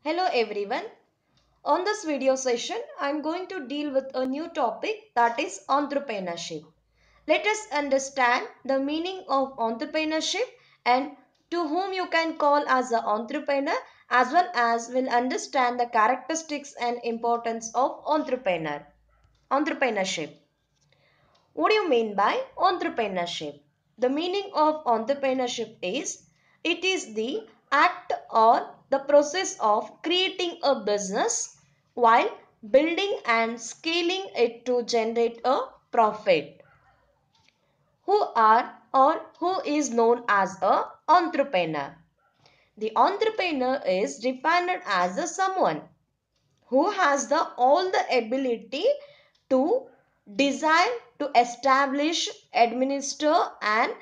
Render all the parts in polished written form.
Hello everyone. On this video session, I am going to deal with a new topic, that is entrepreneurship. Let us understand the meaning of entrepreneurship and to whom you can call as an entrepreneur, as well as will understand the characteristics and importance of entrepreneurship. What do you mean by entrepreneurship? The meaning of entrepreneurship is it is the act or the process of creating a business while building and scaling it to generate a profit. Who are or who is known as a entrepreneur? The entrepreneur is defined as a someone who has all the ability to design, to establish, administer and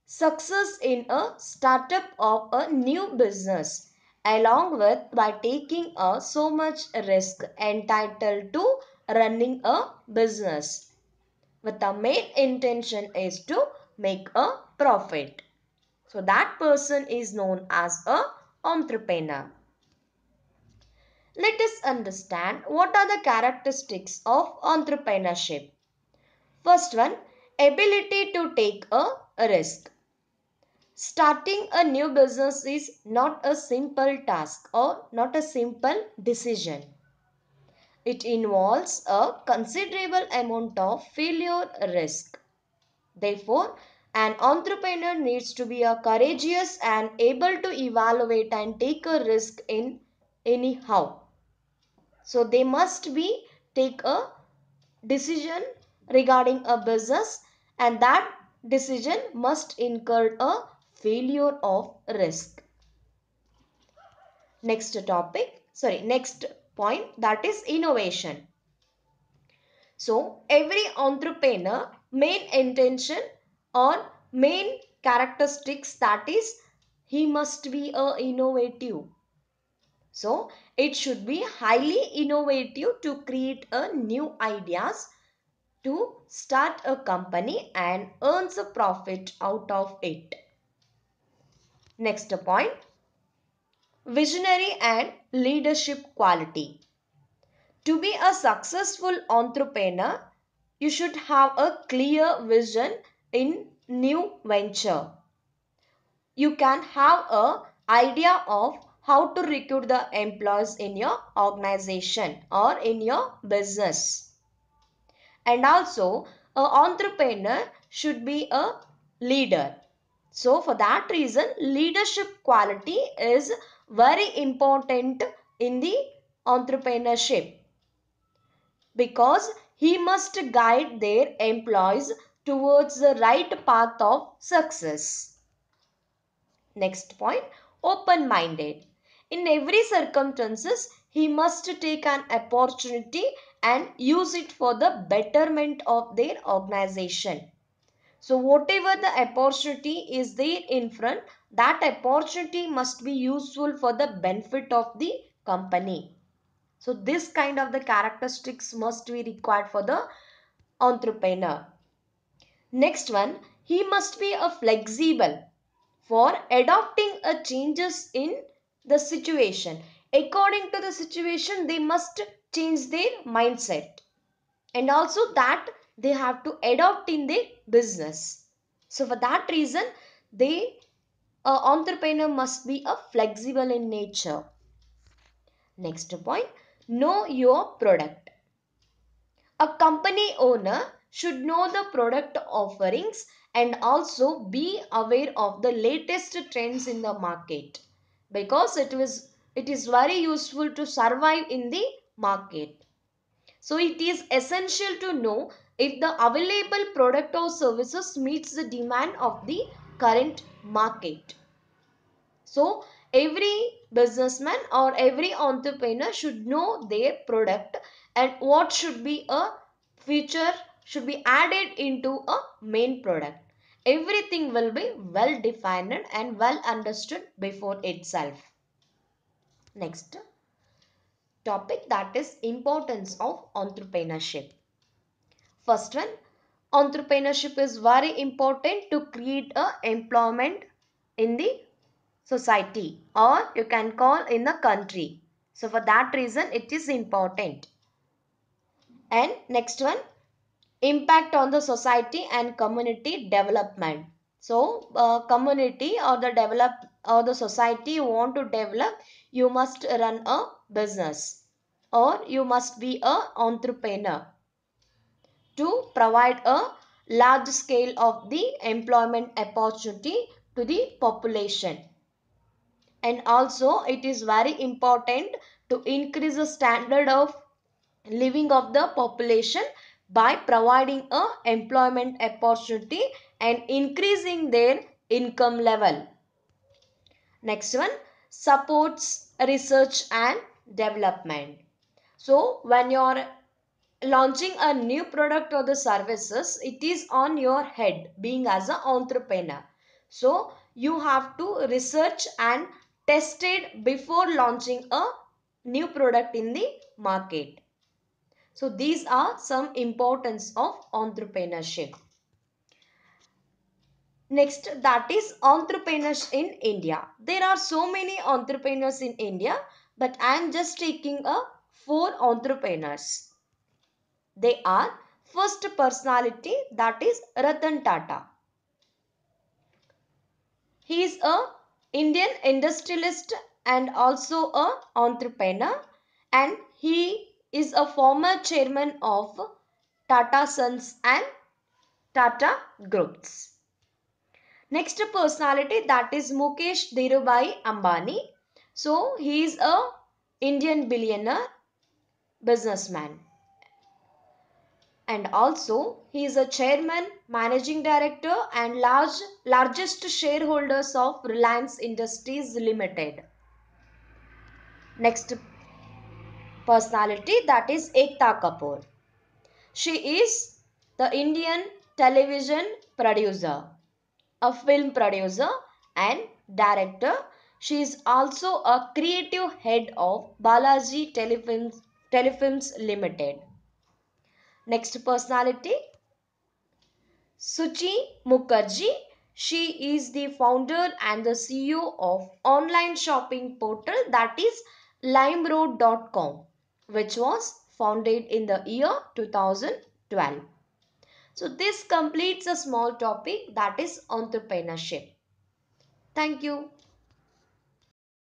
success in a startup of a new business, along with by taking so much risk entitled to running a business with the main intention is to make a profit. So that person is known as a entrepreneur. Let us understand what are the characteristics of entrepreneurship. First one, ability to take a risk. Starting a new business is not a simple task or not a simple decision. It involves a considerable amount of failure risk. Therefore, an entrepreneur needs to be a courageous and able to evaluate and take a risk in anyhow. So they must be take a decision regarding a business, and that decision must incur a failure of risk. Next point, that is innovation. So every entrepreneur main intention or main characteristics, that is he must be a innovative. So it should be highly innovative to create a new ideas to start a company and earns a profit out of it. Next point, visionary and leadership quality. To be a successful entrepreneur, you should have a clear vision in new venture. You can have a idea of how to recruit the employees in your organization or in your business. And also, an entrepreneur should be a leader. So for that reason, leadership quality is very important in the entrepreneurship, because he must guide their employees towards the right path of success. Next point, open-minded. In every circumstances, he must take an opportunity and use it for the betterment of their organization. So whatever the opportunity is there in front, that opportunity must be useful for the benefit of the company. So this kind of the characteristics must be required for the entrepreneur. Next one, he must be a flexible for adopting a changes in the situation. According to the situation, they must change their mindset, and also that they have to adopt in their business. So for that reason, they entrepreneur must be a flexible in nature. Next point, know your product. A company owner should know the product offerings and also be aware of the latest trends in the market, because it is very useful to survive in the market. So it is essential to know if the available product or services meets the demand of the current market. So every businessman or every entrepreneur should know their product and what should be a feature should be added into a main product. Everything will be well defined and well understood before itself. Next topic, that is importance of entrepreneurship. First one, entrepreneurship is very important to create a employment in the society, or you can call in the country. So for that reason it is important. And next one, impact on the society and community development. So community or the develop or the society you want to develop, you must run a business or you must be a entrepreneur to provide a large scale of the employment opportunity to the population. And also it is very important to increase the standard of living of the population by providing a employment opportunity and increasing their income level. Next one, supports research and development. So when you're launching a new product or the services, it is on your head being as an entrepreneur. So you have to research and test it before launching a new product in the market. So these are some importance of entrepreneurship. Next, that is entrepreneurs in India. There are so many entrepreneurs in India, but I am just taking a 4 entrepreneurs. They are, first personality, that is Ratan Tata. He is a Indian industrialist and also a entrepreneur, and he is a former chairman of Tata Sons and Tata Groups. Next personality, that is Mukesh Dhirubhai Ambani. So he is a Indian billionaire businessman. And also he is a chairman, managing director and largest shareholders of Reliance Industries Limited. Next personality, that is Ekta Kapoor. She is the Indian television producer, a film producer and director. She is also a creative head of Balaji Telefilms Limited. Next personality, Suchi Mukherjee. She is the founder and the CEO of online shopping portal, that is limeroad.com, which was founded in the year 2012. So this completes a small topic, that is entrepreneurship. Thank you.